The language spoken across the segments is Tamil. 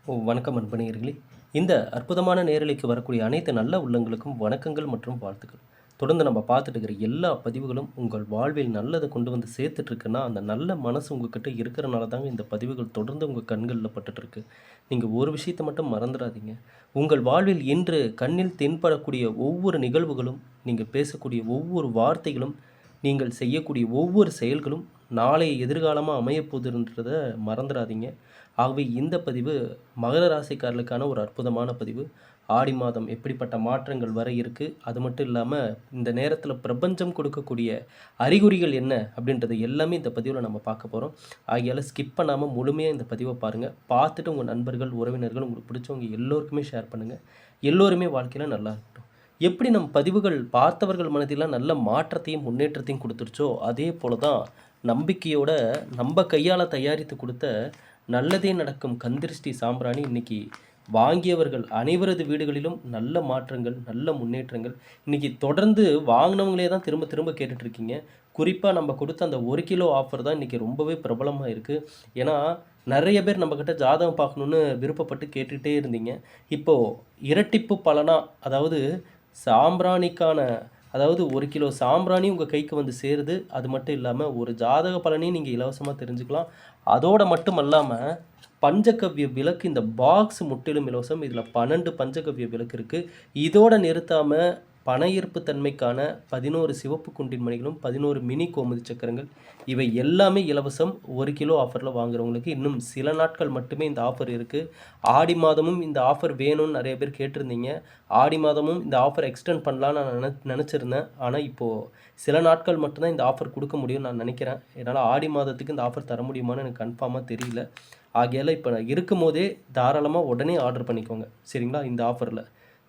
வணக்கம் அன்பனேயர்களே! இந்த அற்புதமான நேரலைக்கு வரக்கூடிய அனைத்து நல்ல உள்ளங்களுக்கும் வணக்கங்கள் மற்றும் வாழ்த்துக்கள். தொடர்ந்து நம்ம பார்த்துட்டு இருக்கிற எல்லா பதிவுகளும் உங்கள் வாழ்வில் நல்லத கொண்டு வந்து சேர்த்துட்டு இருக்குன்னா, அந்த நல்ல மனசு உங்ககிட்ட இருக்கிறனால தாங்க இந்த பதிவுகள் தொடர்ந்து உங்க கண்கள்ல பட்டுட்டுருக்கு. நீங்க ஒரு விஷயத்த மட்டும் மறந்துறாதீங்க. உங்கள் வாழ்வில் இன்று கண்ணில் தென்படக்கூடிய ஒவ்வொரு நிகழ்வுகளும், நீங்க பேசக்கூடிய ஒவ்வொரு வார்த்தைகளும், நீங்கள் செய்யக்கூடிய ஒவ்வொரு செயல்களும் நாளைய எதிர்காலமா அமையப்போதுன்றத மறந்துறாதீங்க. ஆகவே இந்த பதிவு மகர ராசிக்காரர்களுக்கான ஒரு அற்புதமான பதிவு. ஆடி மாதம் எப்படிப்பட்ட மாற்றங்கள் வர இருக்கு, அது மட்டும் இல்லாம இந்த நேரத்தில பிரபஞ்சம் கொடுக்கக்கூடிய அறிகுறிகள் என்ன அப்படின்றது எல்லாமே இந்த பதிவுல நம்ம பார்க்க போறோம். ஆகையால ஸ்கிப் பண்ணாம முழுமையா இந்த பதிவ பாருங்க. பார்த்துட்டு உங்க நண்பர்கள், உறவினர்கள், உங்களுக்கு பிடிச்சவங்க எல்லோருக்குமே ஷேர் பண்ணுங்க. எல்லோருமே வாழ்க்கையில நல்லா இருக்கட்டும். எப்படி நம் பதிவுகள் பார்த்தவர்கள் மனதில நல்ல மாற்றத்தையும், முன்னேற்றத்தையும் குடுத்துருச்சோ, அதே போல தான் நம்பிக்கையோட நம்ப கையால தயாரித்து குடுத்த நல்லதே நடக்கும் கந்திருஷ்டி சாம்பிராணி இன்னைக்கு வாங்கியவர்கள் அனைவரது வீடுகளிலும் நல்ல மாற்றங்கள், நல்ல முன்னேற்றங்கள். இன்னைக்கு தொடர்ந்து வாங்குனவங்களே தான் திரும்ப திரும்ப கேட்டுட்டு இருக்கீங்க. குறிப்பா நம்ம கொடுத்த அந்த 1 கிலோ ஆஃபர் தான் இன்னைக்கு ரொம்பவே பிரபலமா இருக்கு. ஏன்னா, நெறைய பேர் நம்மகிட்ட ஜாதகம் பார்க்கணுன்னு விருப்பப்பட்டு கேட்டுட்டே இருந்தீங்க. இப்போ இரட்டிப்பு பலனா, அதாவது சாம்பிராணிக்கான அதாவது 1 கிலோ சாம்பிராணி உங்க கைக்கு வந்து சேருது. அது மட்டும் இல்லாம ஒரு ஜாதக பலனையும் நீங்க இலவசமா தெரிஞ்சுக்கலாம். அதோட மட்டுமல்லாம, பஞ்சகவ்ய விளக்கு இந்த பாக்ஸ் முற்றிலும் இலவசம். இதில 12 பஞ்சகவ்ய விளக்கு இருக்கு. இதோட நிறுத்தாம பண ஈர்ப்பு தன்மைக்கான 11 சிவப்பு குண்டின் மணிகளும், 11 மினி கோமதி சக்கரங்கள் இவை எல்லாமே இலவசம். 1 கிலோ ஆஃபர்ல வாங்குறவங்களுக்கு இன்னும் சில நாட்கள் மட்டுமே இந்த ஆஃபர் இருக்கு. ஆடி மாதமும் இந்த ஆஃபர் வேணும்னு நெறைய பேர் கேட்டிருந்தீங்க. ஆடி மாதமும் இந்த ஆஃபர் எக்ஸ்டெண்ட் பண்ணலான்னு நான் நெனச்சிருந்தேன். ஆனா, இப்போ சில நாட்கள் மட்டும் தான் இந்த ஆஃபர் குடுக்க முடியும்னு நான் நெனைக்கிறேன். என்னால ஆடி மாதத்துக்கு இந்த ஆஃபர் தர முடியுமான்னு எனக்கு கன்ஃபார்மா தெரியல. ஆகையால இப்ப இருக்கும்போதே தாராளமா உடனே ஆர்டர் பண்ணிக்கோங்க. சரிங்களா? இந்த ஆஃபர்ல.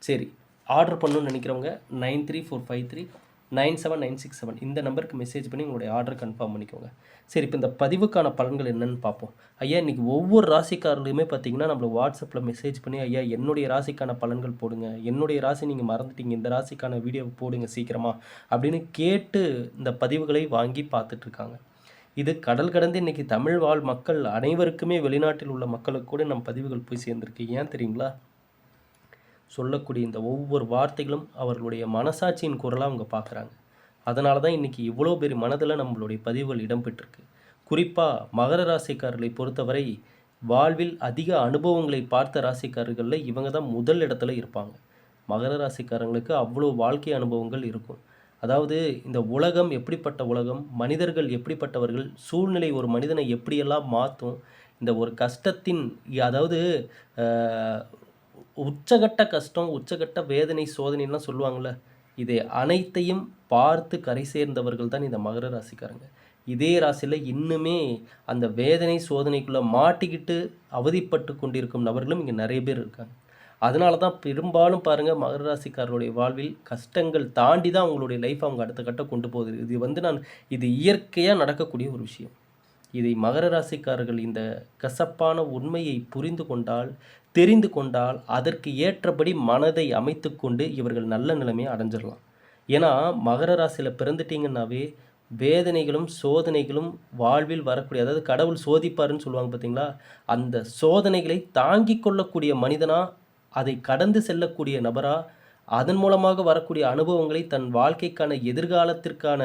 சரி. ஆர்டர் பண்ணணும்னு நினைக்கிறவங்க 9345397967 இந்த நம்பருக்கு மெசேஜ் பண்ணி உங்களுடைய ஆர்டர் கன்ஃபார்ம் பண்ணிக்கோங்க. சரி, இப்போ இந்த பதிவுக்கான பலன்கள் என்னன்னு பார்ப்போம். ஐயா, இன்னைக்கு ஒவ்வொரு ராசிக்காரர்களுமே பார்த்தீங்கன்னா, நம்மள WhatsAppல மெசேஜ் பண்ணி, ஐயா என்னுடைய ராசிக்கான பலன்கள் போடுங்க. என்னுடைய ராசி நீங்க மறந்துட்டீங்க. இந்த ராசிக்கான வீடியோ போடுங்க சீக்கிரமா அப்படின்னு கேட்டு இந்த பதிவுகளை வாங்கி பார்த்துட்டு இருக்காங்க. இது கடல் கடந்து இன்னைக்கு தமிழ் வாழ் மக்கள் அனைவருக்குமே வெளிநாட்டில் உள்ள மக்களுக்கு கூட நம் பதிவுகள் போய் சேர்ந்திருக்கு. ஏன் தெரியுங்களா? சொல்லக்கூடிய இந்த ஒவ்வொரு வார்த்தைகளும் அவர்களுடைய மனசாட்சியின் குரலா அவங்க பார்க்குறாங்க. அதனால தான் இன்னைக்கு இவ்வளோ பேர் மனதில நம்மளுடைய பதிவுகள் இடம்பெற்றிருக்கு. குறிப்பா மகர ராசிக்காரர்களை பொறுத்தவரை, வாழ்வில் அதிக அனுபவங்களை பார்த்த ராசிக்காரர்கள்ல இவங்க தான் முதல் இடத்துல இருப்பாங்க. மகர ராசிக்காரங்களுக்கு அவ்வளோ வாழ்க்கை அனுபவங்கள் இருக்கும். அதாவது இந்த உலகம் எப்படிப்பட்ட உலகம், மனிதர்கள் எப்படிப்பட்டவர்கள், சூழ்நிலை ஒரு மனிதனை எப்படியெல்லாம் மாத்தும், இந்த ஒரு கஷ்டத்தின் அதாவது அ உச்சகட்ட கஷ்டம், உச்சகட்ட வேதனை, சோதனைலாம் சொல்லுவாங்கல்ல. இதை அனைத்தையும் பார்த்து கரை சேர்ந்தவர்கள் தான் இந்த மகர ராசிக்காரங்க. இதே ராசியில இன்னுமே அந்த வேதனை, சோதனைக்குள்ள மாட்டிக்கிட்டு அவதிப்பட்டு கொண்டிருக்கும் நபர்களும் இங்க நெறைய பேர் இருக்காங்க. அதனால தான் பெரும்பாலும் பாருங்க மகர ராசிக்காரருடைய வாழ்வில் கஷ்டங்கள் தாண்டி தான் அவங்களுடைய லைஃப் அவங்க அடுத்த கட்டம் கொண்டு போகுது. இது இயற்கையா நடக்கக்கூடிய ஒரு விஷயம். இதை மகர ராசிக்காரர்கள் இந்த கசப்பான உண்மையை புரிந்து கொண்டால், தெரிந்து கொண்டால், அதற்கு ஏற்றபடி மனதை அமைத்துக்கொண்டு இவர்கள் நல்ல நிலைமைய அடைஞ்சிரலாம். ஏன்னா, மகர ராசியில பிறந்துட்டீங்கன்னாவே, வேதனைகளும், சோதனைகளும் வாழ்வில் வரக்கூடிய அதாவது கடவுள் சோதிப்பாருன்னு சொல்லுவாங்க பார்த்தீங்களா? அந்த சோதனைகளை தாங்கிக் கொள்ளக்கூடிய மனிதனா, அதை கடந்து செல்லக்கூடிய நபரா, அதன் மூலமாக வரக்கூடிய அனுபவங்களை தன் வாழ்க்கைக்கான எதிர்காலத்திற்கான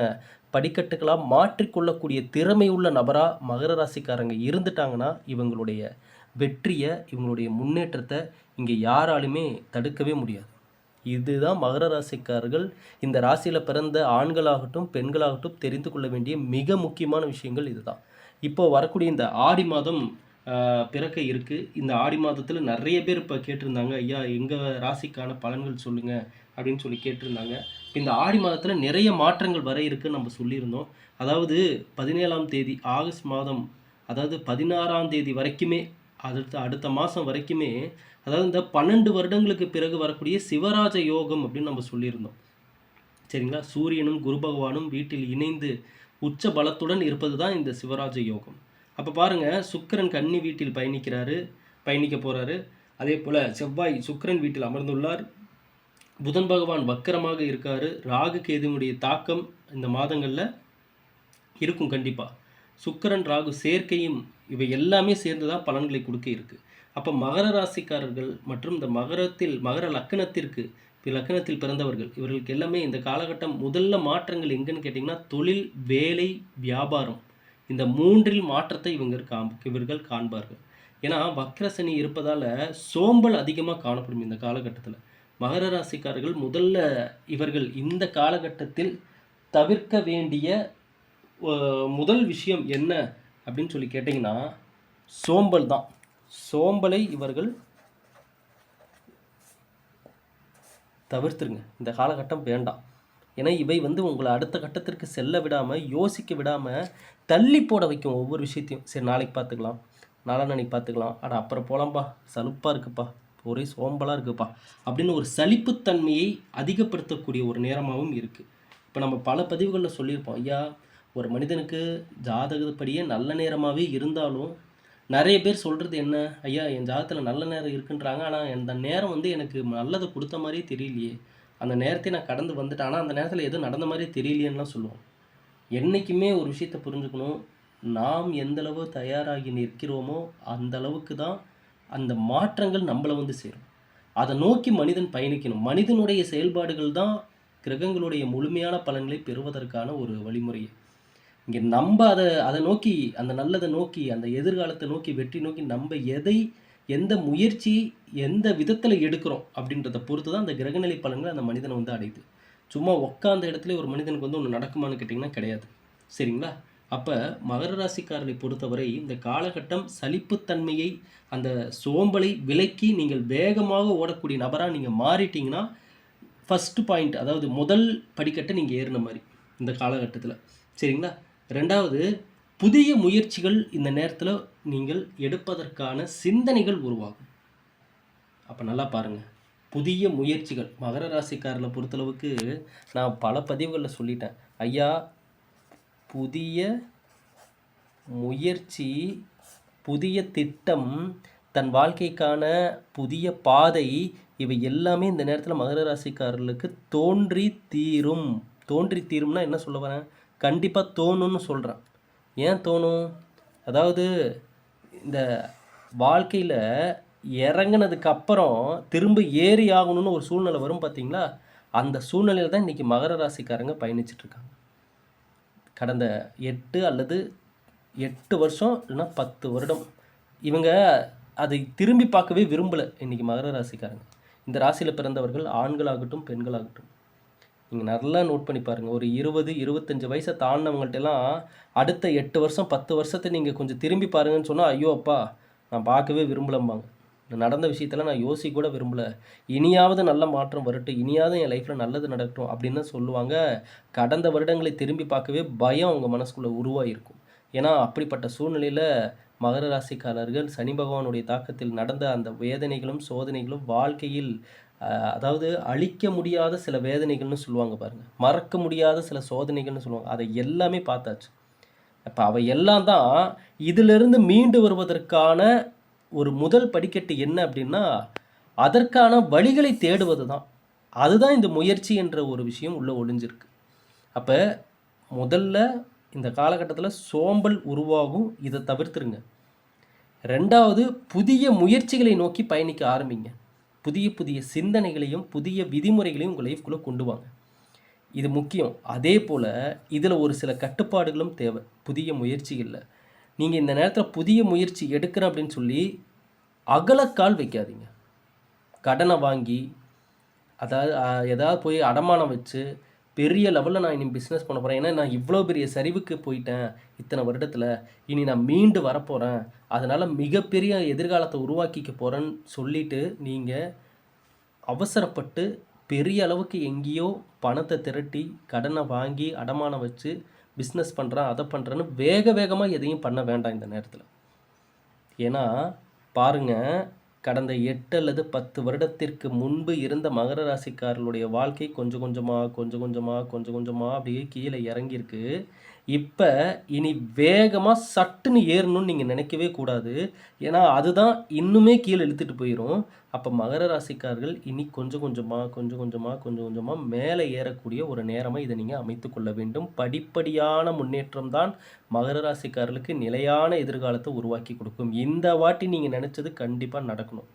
படிக்கட்டுகளா மாற்றிக்கொள்ளக்கூடிய திறமை உள்ள நபரா மகர ராசிக்காரங்க இருந்துட்டாங்கன்னா, இவங்களுடைய வெற்றிய, இவங்களுடைய முன்னேற்றத்த இங்க யாராலுமே தடுக்கவே முடியாது. இதுதான் மகர ராசிக்காரர்கள் இந்த ராசியில பிறந்த ஆண்களாகட்டும், பெண்களாகட்டும் தெரிந்து கொள்ள வேண்டிய மிக முக்கியமான விஷயங்கள் இதுதான். இப்போ வரக்கூடிய இந்த ஆடி மாதம் பிறக்க இருக்கு. இந்த ஆடி மாதத்தில நெறைய பேர் இப்ப கேட்டிருந்தாங்க, "ஐயா எங்க ராசிக்கான பலன்கள் சொல்லுங்க" அப்படின்னு சொல்லி கேட்டிருந்தாங்க. இந்த ஆடி மாதத்தில நிறைய மாற்றங்கள் வர இருக்குன்னு நம்ம சொல்லியிருந்தோம். அதாவது 17ஆம் தேதி ஆகஸ்ட் மாதம், அதாவது 16ஆம் தேதி வரைக்குமே, அடுத்த அடுத்த மாசம் வரைக்குமே, அதாவது இந்த 12 வருடங்களுக்கு பிறகு வரக்கூடிய சிவராஜ யோகம் அப்படின்னு நம்ம சொல்லியிருந்தோம். சரிங்களா? சூரியனும், குரு பகவானும் வீட்டில் இணைந்து உச்ச பலத்துடன் இருப்பது தான் இந்த சிவராஜ யோகம். அப்ப பாருங்க, சுக்கிரன் கன்னி வீட்டில் பயணிக்க போறாரு. அதேபோல செவ்வாய் சுக்கிரன் வீட்டில் அமர்ந்துள்ளார். புதன் பகவான் வக்கரமாக இருக்காரு. ராகு கேதுவுடைய தாக்கம் இந்த மாதங்கள்ல இருக்கும் கண்டிப்பா. சுக்கிரன், ராகு சேர்க்கையும் இவை எல்லாமே சேர்ந்து தான் பலன்களை குடுக்க இருக்கு. அப்போ மகர ராசிக்காரர்கள் மற்றும் இந்த மகர லக்கணத்திற்கு லக்கணத்தில் பிறந்தவர்கள் இவர்களுக்கு எல்லாமே இந்த காலகட்டம் முதல்ல மாற்றங்கள் எங்கன்னு கேட்டிங்கன்னா தொழில், வேலை, வியாபாரம் இந்த 3ல் மாற்றத்தை இவர்கள் காண்பார்கள். ஏன்னா வக்ர சனி இருப்பதால சோம்பல் அதிகமாக காணப்படும் இந்த காலகட்டத்தில். மகர ராசிக்காரர்கள் முதல்ல இவர்கள் இந்த காலகட்டத்தில் தவிர்க்க வேண்டிய முதல் விஷயம் என்ன அப்படின்னு சொல்லி கேட்டிங்கன்னா சோம்பல் தான். சோம்பலை இவர்கள் தவிர்த்துருங்க. இந்த காலகட்டம் வேண்டாம். ஏன்னா இவை உங்களை அடுத்த கட்டத்திற்கு செல்ல விடாமல், யோசிக்க விடாமல் தள்ளி போட வைக்கும் ஒவ்வொரு விஷயத்தையும். சரி நாளைக்கு பார்த்துக்கலாம், நாளான்னைக்கு பார்த்துக்கலாம், அப்புறம் போகலாம்ப்பா, சலுப்பாக இருக்குப்பா, ஒரே சோம்பலாக இருக்குப்பா அப்படின்னு ஒரு சலிப்புத்தன்மையை அதிகப்படுத்தக்கூடிய ஒரு நேரமாகவும் இருக்குது. இப்போ நம்ம பல பதிவுகளில் சொல்லியிருப்போம், ஐயா ஒரு மனிதனுக்கு ஜாதகப்படியே நல்ல நேரமாகவே இருந்தாலும் நிறைய பேர் சொல்கிறது என்ன, ஐயா என் ஜாதகத்தில் நல்ல நேரம் இருக்குன்றாங்க, ஆனால் அந்த நேரம் எனக்கு நல்லதை கொடுத்த மாதிரியே தெரியலையே, அந்த நேரத்தை நான் கடந்து வந்துட்டேன், ஆனால் அந்த நேரத்தில் எதுவும் நடந்த மாதிரியே தெரியலையேன்னுலாம் சொல்லுவோம். என்றைக்குமே ஒரு விஷயத்தை புரிஞ்சுக்கணும், நாம் எந்தளவு தயாராகி நிற்கிறோமோ அந்த அளவுக்கு தான் அந்த மாற்றங்கள் நம்மளை சேரும். அதை நோக்கி மனிதன் பயணிக்கணும். மனிதனுடைய செயல்பாடுகள் தான் கிரகங்களுடைய முழுமையான பலன்களை பெறுவதற்கான ஒரு வழிமுறையை. இங்கே நம்ம அதை நோக்கி, அந்த நல்லதை நோக்கி, அந்த எதிர்காலத்தை நோக்கி, வெற்றி நோக்கி நம்ம எந்த முயற்சி எந்த விதத்தில் எடுக்கிறோம் அப்படின்றத பொறுத்து தான் அந்த கிரகநிலை பலன்கள் அந்த மனிதனை அடையுது. சும்மா உட்காந்த இடத்துல ஒரு மனிதனுக்கு ஒன்று நடக்குமான்னு கேட்டிங்கன்னா கிடையாது. சரிங்களா? அப்போ மகர ராசிக்காரரை பொறுத்தவரை இந்த காலகட்டம் சலிப்புத்தன்மையை, அந்த சோம்பலை விலக்கி நீங்கள் வேகமாக ஓடக்கூடிய நபராக நீங்கள் மாறிட்டீங்கன்னா ஃபஸ்ட்டு பாயிண்ட், அதாவது முதல் படிக்கட்டை நீங்கள் ஏறின மாதிரி இந்த காலகட்டத்தில். சரிங்களா? 2வது, புதிய முயற்சிகள் இந்த நேரத்தில் நீங்கள் எடுப்பதற்கான சிந்தனைகள் உருவாகும். அப்போ நல்லா பாருங்கள், புதிய முயற்சிகள் மகர ராசிக்காரர்களை பொறுத்தளவுக்கு நான் பல பதிவுகளில் சொல்லிட்டேன், ஐயா புதிய முயற்சி, புதிய திட்டம், தன் வாழ்க்கைக்கான புதிய பாதை, இவை எல்லாமே இந்த நேரத்தில் மகர ராசிக்காரர்களுக்கு தோன்றி தீரும்னா என்ன சொல்ல வரேன், கண்டிப்பாக தோணும்னு சொல்கிறேன். ஏன் தோணும், அதாவது இந்த வாழ்க்கையில் இறங்கினதுக்கப்புறம் திரும்ப ஏறி ஆகணும்னு ஒரு சூழ்நிலை வரும் பார்த்தீங்களா, அந்த சூழ்நிலையில் தான் இன்றைக்கி மகர ராசிக்காரங்க பயணிச்சிட்ருக்காங்க. கடந்த 8 வருஷம் இல்லைன்னா 10 வருடம் இவங்க அதை திரும்பி பார்க்கவே விரும்பலை. இன்றைக்கி மகர ராசிக்காரங்க, இந்த ராசியில் பிறந்தவர்கள் ஆண்களாகட்டும் பெண்களாகட்டும், நீங்கள் நல்லா நோட் பண்ணி பாருங்கள். ஒரு 20-25 வயசை தாண்டினவங்கள்ட்டெல்லாம் அடுத்த 8 வருஷம் 10 வருஷத்தை நீங்கள் கொஞ்சம் திரும்பி பாருங்கன்னு சொன்னால், ஐயோ அப்பா நான் பார்க்கவே விரும்பலம்பாங்க. நடந்த விஷயத்தெல்லாம் நான் யோசிக்க கூட விரும்பலை, இனியாவது நல்ல மாற்றம் வரட்டும், இனியாவது என் லைஃப்பில் நல்லது நடக்கட்டும் அப்படின்னு சொல்லுவாங்க. கடந்த வருடங்களை திரும்பி பார்க்கவே பயம் அவங்க மனசுக்குள்ளே உருவாகிருக்கும். ஏன்னா அப்படிப்பட்ட சூழ்நிலையில் மகர ராசிக்காரர்கள் சனி பகவானுடைய தாக்கத்தில் நடந்த அந்த வேதனைகளும் சோதனைகளும் வாழ்க்கையில், அதாவது அழிக்க முடியாத சில வேதனைகள்னு சொல்லுவாங்க பாருங்கள், மறக்க முடியாத சில சோதனைகள்னு சொல்லுவாங்க, அதை எல்லாமே பார்த்தாச்சு. அப்போ அவை எல்லாம் தான் இதிலிருந்து மீண்டு வருவதற்கான ஒரு முதல் படிக்கட்டு என்ன அப்படின்னா, அதற்கான வழிகளை தேடுவது தான். அதுதான் இந்த முயற்சி என்ற ஒரு விஷயம் உள்ளே ஒளிஞ்சிருக்கு. அப்போ முதல்ல இந்த காலகட்டத்தில் சோம்பல் உருவாகும், இதை தவிர்த்துருங்க. 2வது, புதிய முயற்சிகளை நோக்கி பயணிக்க ஆரம்பிங்க. புதிய சிந்தனைகளையும் புதிய விதிமுறைகளையும் உங்கள் லைஃப்குள்ளே கொண்டு வாங்க. இது முக்கியம். அதே போல் இதில் ஒரு சில கட்டுப்பாடுகளும் தேவை. புதிய முயற்சிகளில் நீங்கள் இந்த நேரத்தில் புதிய முயற்சி எடுக்கிறேன் அப்படின்னு சொல்லி அகலக்கால் வைக்காதீங்க. கடனை வாங்கி, அதாவது ஏதாவது போய் அடமானம் வச்சு பெரிய லெவலில் நான் இனி பிஸ்னஸ் பண்ண போகிறேன், ஏன்னா நான் இவ்வளோ பெரிய சரிவுக்கு போயிட்டேன் இத்தனை வருடத்தில், இனி நான் மீண்டு வரப்போகிறேன், அதனால் மிகப்பெரிய எதிர்காலத்தை உருவாக்கிக்க போகிறேன்னு சொல்லிவிட்டு நீங்கள் அவசரப்பட்டு பெரிய அளவுக்கு எங்கேயோ பணத்தை திரட்டி கடனை வாங்கி அடமானம் வச்சு பிஸ்னஸ் பண்ணுறேன் அதை பண்ணுறேன்னு வேகமாக எதையும் பண்ண வேண்டாம் இந்த நேரத்தில். ஏன்னா பாருங்கள், கடந்த 8 அல்லது 10 வருடத்திற்கு முன்பு இருந்த மகர ராசிக்காரர்களுடைய வாழ்க்கை கொஞ்சம் கொஞ்சமாக அப்படியே கீழே இறங்கியிருக்கு. இப்ப இனி வேகமா சட்டுன்னு ஏறணும்னு நீங்க நினைக்கவே கூடாது. ஏன்னா, அதுதான் இன்னுமே கீழ இழுத்துட்டு போயிரும். அப்ப மகர ராசிக்காரர்கள் இனி கொஞ்சம் கொஞ்சமா, கொஞ்சம் கொஞ்சமா, கொஞ்சம் கொஞ்சமா மேலே ஏறக்கூடிய ஒரு நேரமா இத நீங்க அமைத்துக் கொள்ள வேண்டும். படிப்படியான முன்னேற்றம் தான் மகர ராசிக்காரர்களுக்கு நிலையான எதிர்காலத்த உருவாக்கி குடுக்கும். இந்த வாட்டி நீங்க நெனச்சது கண்டிப்பா நடக்கணும்.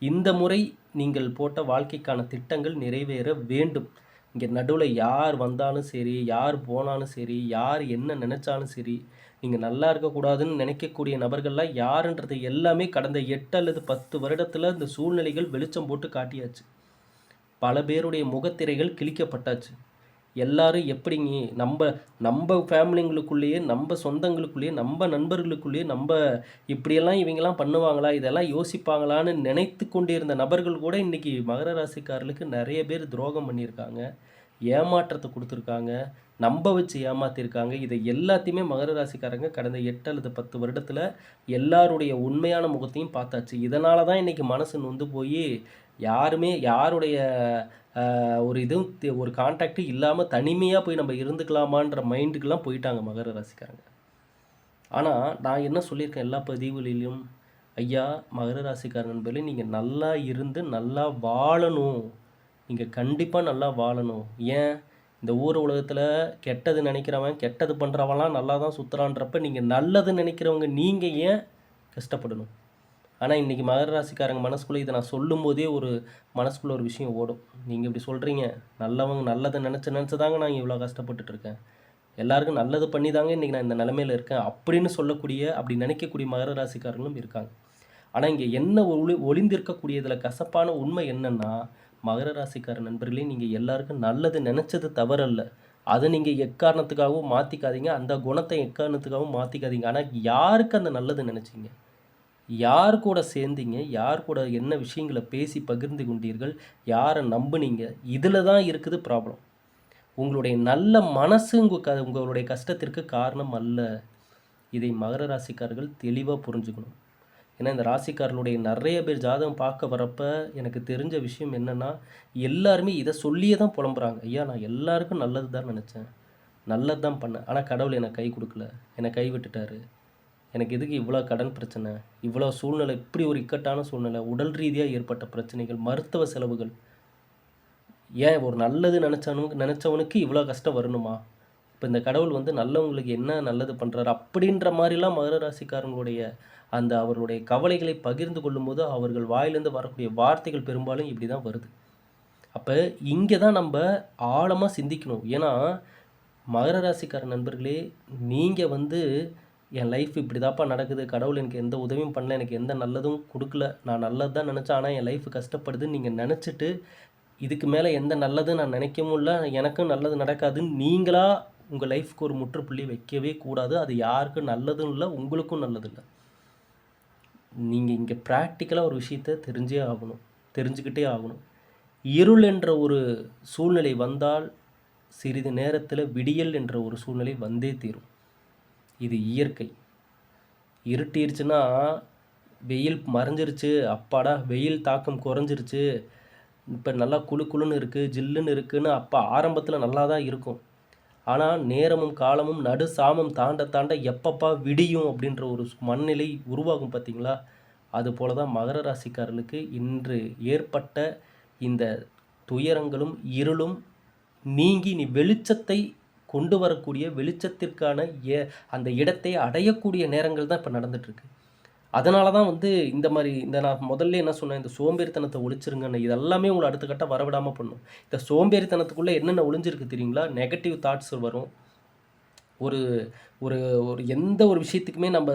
இந்த முறை நீங்கள் போட்ட வாழ்க்கைக்கான திட்டங்கள் நிறைவேற வேண்டும். இங்க நடுவுல யார் வந்தாலும் சரி, யார் போனாலும் சரி, யார் என்ன நெனச்சாலும் சரி, நீங்க நல்லா இருக்கக்கூடாதுன்னு நினைக்கக்கூடிய நபர்கள்லாம் யாருன்றது எல்லாமே கடந்த 8 அல்லது 10 வருடத்துல இந்த சூழ்நிலைகள் வெளிச்சம் போட்டு காட்டியாச்சு. பல பேருடைய முகத்திரைகள் கிழிக்கப்பட்டாச்சு. எல்லாரும் எப்படிங்க நம்ப நம்ப ஃபேமிலிங்களுக்குள்ளேயே, நம்ப சொந்தங்களுக்குள்ளேயே, நம்ப நண்பர்களுக்குள்ளேயே, இப்படியெல்லாம் இவைங்கலாம் பண்ணுவாங்களா? இதெல்லாம் யோசிப்பாங்களான்னு நினைத்துக் கொண்டிருந்த நபர்கள் கூட இன்னைக்கு மகர ராசிக்காரர்களுக்கு நெறைய பேர் துரோகம் பண்ணியிருக்காங்க. ஏமாற்றத்த குடுத்துருக்காங்க. நம்ப வச்சு ஏமாத்தியிருக்காங்க. இதை எல்லாத்தையுமே மகர ராசிக்காரங்க கடந்த 8 அல்லது 10 வருடத்துல எல்லாருடைய உண்மையான முகத்தையும் பார்த்தாச்சு. இதனால தான் இன்னைக்கு மனசு நொந்து போயி, யாருமே யாருடைய ஒரு இதுவும் ஒரு கான்டாக்டும் இல்லாம தனிமையா போய் நம்ம இருந்துக்கலாமான்ற மைண்டுக்குலாம் போயிட்டாங்க மகர ராசிக்காரங்க. ஆனா, நான் என்ன சொல்லியிருக்கேன் எல்லா பதிவுகளிலும், ஐயா மகர ராசிக்கார நண்பர்களே, நீங்க நல்லா இருந்து நல்லா வாழணும். நீங்க கண்டிப்பா நல்லா வாழணும். ஏன்? இந்த ஊர் உலகத்துல கெட்டது நெனைக்கிறவன், கெட்டது பண்றவன்லாம் நல்லா தான் சுத்துறான்றப்ப, நீங்க நல்லது நெனைக்கிறவங்க நீங்க ஏன் கஷ்டப்படணும்? ஆனா, இன்னைக்கு மகர ராசிக்காரங்க மனசுக்குள்ள இத நான் சொல்லும்போதே மனசுக்குள்ள ஒரு விஷயம் ஓடும். நீங்க இப்படி சொல்றீங்க. நல்லவங்க நல்லத நெனச்சு நெனச்சு தாங்க நான் இவ்வளோ கஷ்டப்பட்டுட்டு இருக்கேன். எல்லாருக்கும் நல்லது பண்ணி தாங்க இன்னைக்கு நான் இந்த நிலைமையில இருக்கேன். அப்படின்னு சொல்லக்கூடிய, அப்படி நினைக்கக்கூடிய மகர ராசிக்காரங்களும் இருக்காங்க. ஆனா, இங்க என்ன ஒளிந்திருக்கக்கூடிய இதில கசப்பான உண்மை என்னன்னா, மகர ராசிக்கார நண்பர்களே, நீங்க எல்லாருக்கும் நல்லது நெனச்சது தவறல்ல. அத நீங்க எக்காரணத்துக்காகவும் மாத்திக்காதீங்க. அந்த குணத்த எக்காரணத்துக்காகவும் மாத்திக்காதீங்க. ஆனா, யாருக்கு அந்த நல்லது நெனச்சீங்க? யார் கூட சேர்ந்தீங்க? யார் கூட என்ன விஷயங்கள பேசி பகிர்ந்து கொண்டீர்கள்? யார நம்புனீங்க? இதில தான் இருக்குது ப்ராப்ளம். உங்களுடைய நல்ல மனசு உங்களுடைய கஷ்டத்திற்கு காரணம் அல்ல. இதை மகர ராசிக்காரர்கள் தெளிவா புரிஞ்சுக்கணும். ஏன்னா, இந்த ராசிக்காரர்களுடைய நெறைய பேர் ஜாதகம் பார்க்க வரப்ப, எனக்கு தெரிஞ்ச விஷயம் என்னன்னா, எல்லாருமே இத சொல்லியே தான் புலம்புறாங்க. ஐயா நான் எல்லாருக்கும் நல்லது தான் நெனச்சேன். நல்லது தான் பண்ணேன். ஆனா கடவுள் எனக்கு கை குடுக்கல. என்ன கைவிட்டுட்டாரு. எனக்கு எதுக்கு இவ்வளோ கடன் பிரச்சனை? இவ்வளோ சூழ்நிலை, இப்படி ஒரு இக்கட்டான சூழ்நிலை, உடல் ரீதியா ஏற்பட்ட பிரச்சனைகள், மருத்துவ செலவுகள். ஏன் ஒரு நல்லது நெனச்சவனுக்கு இவ்வளோ கஷ்டம் வரணுமா? இப்ப இந்த கடவுள் வந்து நல்லவங்களுக்கு என்ன நல்லது பண்றாரு? அப்படின்ற மாரிலாம் மகர ராசிக்காரங்களுடைய அவர்களுடைய கவலைகளை பகிர்ந்து கொள்ளும்போது, அவர்கள் வாயிலிருந்து வரக்கூடிய வார்த்தைகள் பெரும்பாலும் இப்படி தான் வருது. அப்ப இங்க தான் நம்ப ஆழமா சிந்திக்கணும். ஏன்னா, மகர ராசிக்கார நண்பர்களே, நீங்க வந்து என் லைஃப் இப்படிதாப்பா நடக்குது. கடவுள் எனக்கு எந்த உதவியும் பண்ணல. எனக்கு எந்த நல்லதும் குடுக்கல. நான் நல்லது தான் நெனச்சேன். ஆனா என் லைஃப் கஷ்டப்படுதுன்னு நீங்க நெனச்சுட்டு, இதுக்கு மேல எந்த நல்லதும் நான் நினைக்கவும் இல்ல. எனக்கும் நல்லது நடக்காதுன்னு நீங்களா உங்க லைஃப்க்கு ஒரு முற்றுப்புள்ளி வைக்கவே கூடாது. அது யாருக்கும் நல்லதும் இல்ல, உங்களுக்கும் நல்லது இல்ல. நீங்க இங்க பிராக்டிகலா ஒரு விஷயத்த தெரிஞ்சே ஆகணும். தெரிஞ்சுக்கிட்டே ஆகணும். இருள் என்ற ஒரு சூழ்நிலை வந்தால், சிறிது நேரத்தில விடியல் என்ற ஒரு சூழ்நிலை வந்தே தீரும். இது இயற்கை. இருட்டிருச்சுன்னா, வெயில் மறைஞ்சிருச்சு, அப்பாடா வெயில் தாக்கம் குறைஞ்சிருச்சு. இப்ப நல்லா குளு குளுன்னு இருக்கு, ஜில்லுன்னு இருக்குன்னு அப்ப ஆரம்பத்தில நல்லா தான் இருக்கும். ஆனா, நேரமும் காலமும் நடு சாமம் தாண்ட தாண்ட எப்பப்பா விடியும் அப்படின்ற ஒரு மனநிலை உருவாகும் பார்த்தீங்களா? அதுபோல தான் மகர ராசிக்காரர்களுக்கு இன்று ஏற்பட்ட இந்த துயரங்களும், இருளும் நீங்கி இனி வெளிச்சத்தை கொண்டு வரக்கூடிய வெளிச்சத்திற்கான எ அந்த இடத்தை அடையக்கூடிய நேரங்கள் தான் இப்ப நடந்துட்டு இருக்கு. அதனால தான் வந்து நான் முதல்ல என்ன சொன்னேன், இந்த சோம்பேறித்தனத்த ஒழிச்சிருங்கன்னு. இது எல்லாமே உங்கள அடுத்த கட்டம் வரவிடாம பண்ணும். இந்த சோம்பேறித்தனத்துக்குள்ள என்னென்ன ஒளிஞ்சிருக்கு தெரியுங்களா? நெகட்டிவ் தாட்ஸ் வரும். ஒரு ஒரு ஒரு எந்த ஒரு விஷயத்துக்குமே நம்ப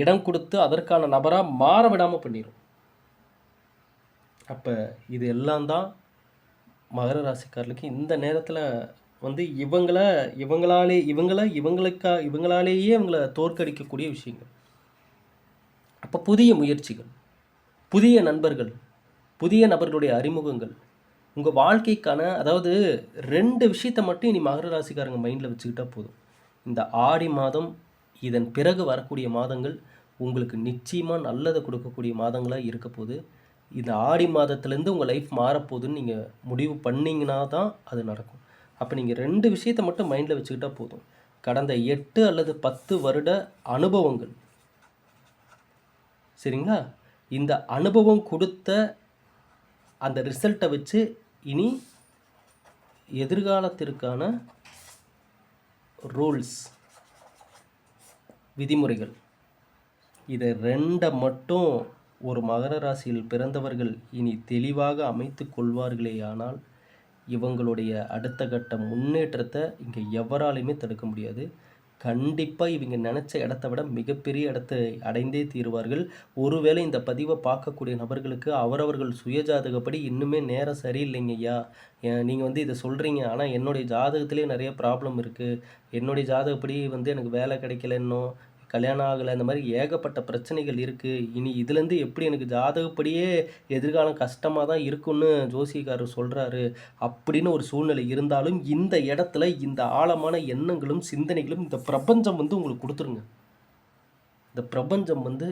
இடம் குடுத்து அதற்கான நபரா மாற விடாம பண்ணிரும். அப்ப இது எல்லாம் தான் மகர ராசிக்காரர்களுக்கு இந்த நேரத்தில வந்து இவங்களாலேயே இவங்கள தோற்கடிக்கக்கூடிய விஷயங்கள். அப்ப புதிய முயற்சிகள், புதிய நண்பர்கள், புதிய நபர்களுடைய அறிமுகங்கள், உங்க வாழ்க்கைக்கான அதாவது 2 விஷயத்த மட்டும் இனி மகர ராசிக்காரங்க மைண்ட்ல வச்சுக்கிட்டா போதும். இந்த ஆடி மாதம், இதன் பிறகு வரக்கூடிய மாதங்கள் உங்களுக்கு நிச்சயமா நல்லத குடுக்கக்கூடிய மாதங்களா இருக்கப்போது. இந்த ஆடி மாதத்திலேருந்து உங்க லைஃப் மாறப்போதுன்னு நீங்க முடிவு பண்ணீங்கன்னா தான் அது நடக்கும். அப்ப நீங்க 2 விஷயத்த மட்டும் மைண்ட்ல வச்சுக்கிட்டா போதும். கடந்த 8 அல்லது 10 வருட அனுபவங்கள். சரிங்களா? இந்த அனுபவம் கொடுத்த அந்த ரிசல்ட்டை வச்சு இனி எதிர்காலத்திற்கான ரூல்ஸ், விதிமுறைகள், இதை 2 மட்டும் ஒரு மகர ராசியில் பிறந்தவர்கள் இனி தெளிவாக அமைத்து கொள்வார்களேயானால் இவங்களுடைய அடுத்த கட்ட முன்னேற்றத்தை இங்கே எவராலையுமே தடுக்க முடியாது. கண்டிப்பாக இவங்க நினச்ச இடத்த விட மிகப்பெரிய இடத்தை அடைந்தே தீருவார்கள். ஒருவேளை இந்த பதிவை பார்க்கக்கூடிய நபர்களுக்கு அவரவர்கள் சுயஜாதகப்படி இன்னுமே நேரம் சரியில்லைங்க ஐயா, நீங்கள் வந்து இதை சொல்கிறீங்க, ஆனால் என்னுடைய ஜாதகத்திலே நிறைய ப்ராப்ளம் இருக்குது, என்னுடைய ஜாதகப்படி வந்து எனக்கு வேலை கிடைக்கல, இன்னும் கல்யாணம் ஆகலை, இந்த மாதிரி ஏகப்பட்ட பிரச்சனைகள் இருக்குது, இனி இதுலேருந்து எப்படி எனக்கு ஜாதகப்படியே எதிர்காலம் கஷ்டமாக தான் இருக்குன்னு ஜோசியக்காரர் சொல்கிறாரு அப்படின்னு ஒரு சூழ்நிலை இருந்தாலும் இந்த இடத்துல இந்த ஆழமான எண்ணங்களும் சிந்தனைகளும் இந்த பிரபஞ்சம் வந்து உங்களுக்கு கொடுத்துருங்க. இந்த பிரபஞ்சம் வந்து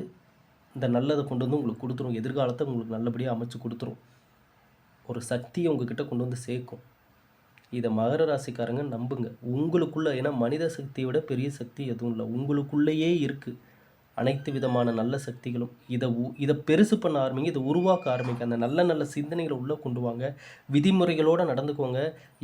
இந்த நல்லதை கொண்டு வந்து உங்களுக்கு கொடுத்துரும். எதிர்காலத்தை உங்களுக்கு நல்லபடியாக அமைச்சு கொடுத்துரும். ஒரு சக்தியை உங்ககிட்ட கொண்டு வந்து சேர்க்கும். இதை மகர ராசிக்காரங்க நம்புங்க. உங்களுக்குள்ள, ஏன்னா மனித சக்தியை விட பெரிய சக்தி எதுவும் இல்லை, உங்களுக்குள்ளேயே இருக்குது அனைத்து விதமான நல்ல சக்திகளும். இதை பெருசு பண்ண ஆரம்பிங்க, இதை உருவாக்க ஆரம்பிங்க. அந்த நல்ல நல்ல சிந்தனைகளை உள்ளே கொண்டு வாங்க. விதிமுறைகளோடு நடந்துக்கோங்க.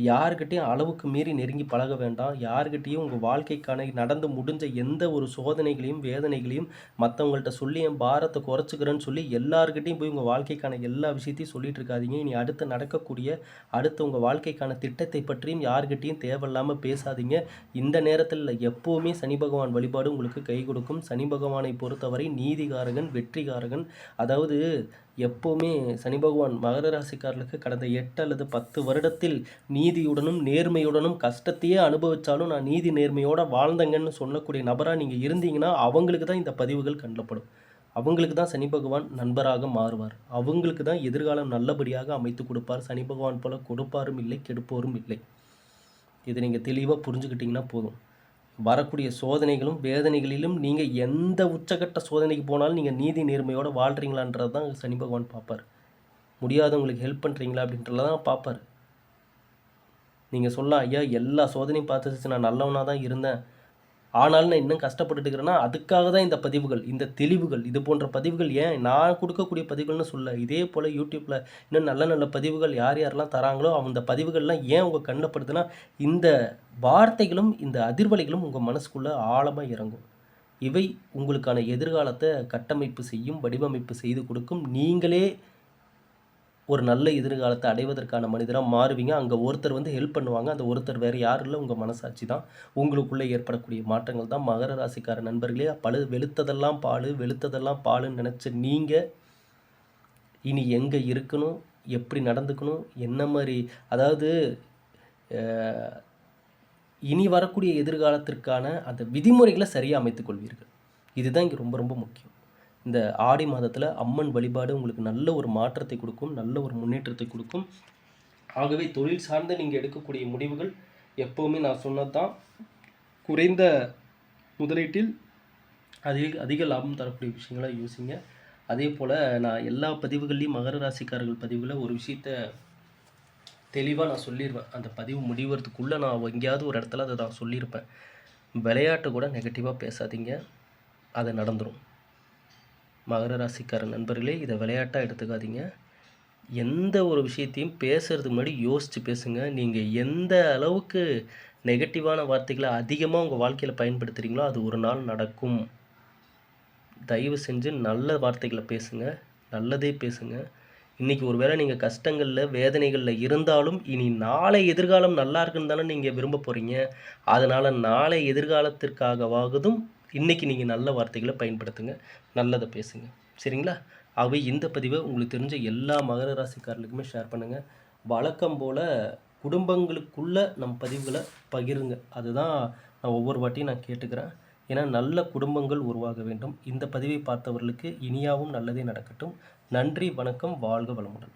யாருக்கிட்டையும் அளவுக்கு மீறி நெருங்கி பழக வேண்டாம். யாருக்கிட்டையும் உங்கள் வாழ்க்கைக்கான நடந்து முடிஞ்ச எந்த ஒரு சோதனைகளையும் வேதனைகளையும் மற்றவங்கள்ட்ட சொல்லி என் பாரத்தை குறைச்சிக்கிறேன்னு சொல்லி எல்லாருக்கிட்டையும் போய் உங்கள் வாழ்க்கைக்கான எல்லா விஷயத்தையும் சொல்லிட்டு இருக்காதீங்க. இனி அடுத்து நடக்கக்கூடிய அடுத்து உங்கள் வாழ்க்கைக்கான திட்டத்தை பற்றியும் யாருக்கிட்டையும் தேவையில்லாமல் பேசாதீங்க. இந்த நேரத்தில் எப்போவுமே சனி பகவான் வழிபாடு உங்களுக்கு கை கொடுக்கும். சனி பகவான் பொறுத்தவரை நீதிகாரகன், வெற்றிகாரகன். அதாவது எப்போவுமே சனி பகவான் மகர ராசிக்காரர்களுக்கு கடந்த 8 அல்லது 10 வருடத்தில் நீதியுடனும் நேர்மையுடனும் கஷ்டத்தையே அனுபவித்தாலும் நான் நீதி நேர்மையோடு வாழ்ந்தங்கன்னு சொல்லக்கூடிய நபராக நீங்கள் இருந்தீங்கன்னா அவங்களுக்கு தான் இந்த பதிவுகள் கண்டப்படும். அவங்களுக்கு தான் சனி பகவான் நண்பராக மாறுவார். அவங்களுக்கு தான் எதிர்காலம் நல்லபடியாக அமைத்து கொடுப்பார். சனி பகவான் போல கொடுப்பாரும் இல்லை, கெடுப்போரும் இல்லை. இதை நீங்கள் தெளிவாக புரிஞ்சுக்கிட்டிங்கன்னா போதும். வரக்கூடிய சோதனைகளும் வேதனைகளிலும் நீங்கள் எந்த உச்சகட்ட சோதனைக்கு போனாலும் நீங்கள் நீதி நேர்மையோடு வாழ்கிறீங்களான்றது தான் சனி பகவான் பார்ப்பார். முடியாதவங்களுக்கு ஹெல்ப் பண்ணுறீங்களா அப்படின்றத தான் பார்ப்பார். நீங்கள் சொல்லலாம், ஐயா எல்லா சோதனையும் பார்த்துச்சு, நான் நல்லவனாக தான் இருந்தேன், ஆனாலும் நான் இன்னும் கஷ்டப்பட்டுட்டு இருக்கிறேன்னா அதுக்காக தான் இந்த பதிவுகள், இந்த தெளிவுகள், இது போன்ற பதிவுகள். ஏன் நான் கொடுக்கக்கூடிய பதிவுகள்னு சொல்ல, இதே போல் யூடியூப்பில் இன்னும் நல்ல நல்ல பதிவுகள் யார் யாரெல்லாம் தராங்களோ அந்த பதிவுகள்லாம் ஏன் உங்கள் கண்ணில் படுதுன்னா இந்த வார்த்தைகளும் இந்த அதிர்வலைகளும் உங்கள் மனசுக்குள்ளே ஆழமாக இறங்கும். இவை உங்களுக்கான எதிர்காலத்தை கட்டமைப்பு செய்யும், வடிவமைப்பு செய்து கொடுக்கும். நீங்களே ஒரு நல்ல எதிர்காலத்தை அடைவதற்கான மனிதராக மாறுவீங்க. அங்கே ஒருத்தர் வந்து ஹெல்ப் பண்ணுவாங்க. அந்த ஒருத்தர் வேறு யாரும் இல்லை, உங்கள் மனசாட்சி தான். உங்களுக்குள்ளே ஏற்படக்கூடிய மாற்றங்கள் தான். மகர ராசிக்கார நண்பர்களே, வெளுத்ததெல்லாம் பால், வெளுத்ததெல்லாம் பாலுன்னு நினச்ச நீங்கள் இனி எங்கே இருக்கணும், எப்படி நடந்துக்கணும், என்ன மாதிரி, அதாவது இனி வரக்கூடிய எதிர்காலத்திற்கான அந்த விதிமுறைகளை சரியாக அமைத்துக் கொள்வீர்கள். இதுதான் இங்கே ரொம்ப ரொம்ப முக்கியம். இந்த ஆடி மாதத்தில் அம்மன் வழிபாடு உங்களுக்கு நல்ல ஒரு மாற்றத்தை கொடுக்கும், நல்ல ஒரு முன்னேற்றத்தை கொடுக்கும். ஆகவே தொழில் சார்ந்து நீங்கள் எடுக்கக்கூடிய முடிவுகள் எப்போவுமே நான் சொன்னது தான், குறைந்த முதலீட்டில் அதிக லாபம் தரக்கூடிய விஷயங்களாக யோசிங்க. அதே போல் நான் எல்லா பதிவுகள்லையும் மகர ராசிக்காரர்கள் பதிவுகளில் ஒரு விஷயத்தை தெளிவாக நான் சொல்லிடுவேன். அந்த பதிவு முடிவதுக்குள்ளே நான் எங்கேயாவது ஒரு இடத்துல அதை நான் சொல்லியிருப்பேன். விளையாட்டு கூட நெகட்டிவாக பேசாதீங்க, அது நடந்துடும். மகர ராசிக்கார நண்பர்களே, இதை விளையாட்டாக எடுத்துக்காதீங்க. எந்த ஒரு விஷயத்தையும் பேசுகிறதுக்கு முன்னாடி யோசித்து பேசுங்க. நீங்கள் எந்த அளவுக்கு நெகட்டிவான வார்த்தைகளை அதிகமாக உங்கள் வாழ்க்கையில் பயன்படுத்துகிறீங்களோ அது ஒரு நாள் நடக்கும். தயவு செஞ்சு நல்ல வார்த்தைகளை பேசுங்க, நல்லதே பேசுங்க. இன்றைக்கி ஒரு வேளை நீங்கள் கஷ்டங்களில் வேதனைகளில் இருந்தாலும் இனி நாளை எதிர்காலம் நல்லா இருக்குன்னு தானே நீங்கள் விரும்ப போகிறீங்க. அதனால் நாளை எதிர்காலத்திற்காகவாகதும் இன்றைக்கி நீங்கள் நல்ல வார்த்தைகளை பயன்படுத்துங்க, நல்லதை பேசுங்க. சரிங்களா? ஆகவே இந்த பதிவை உங்களுக்கு தெரிஞ்ச எல்லா மகர ராசிக்காரர்களுக்குமே ஷேர் பண்ணுங்கள். வழக்கம் போல் குடும்பங்களுக்குள்ளே நம் பதிவுகளை பகிருங்க. அதுதான் நான் ஒவ்வொரு வாட்டியும் நான் கேட்டுக்கிறேன். ஏன்னா நல்ல குடும்பங்கள் உருவாக வேண்டும். இந்த பதிவை பார்த்தவர்களுக்கு இனியாவும் நல்லதே நடக்கட்டும். நன்றி, வணக்கம், வாழ்க வளமுடன்.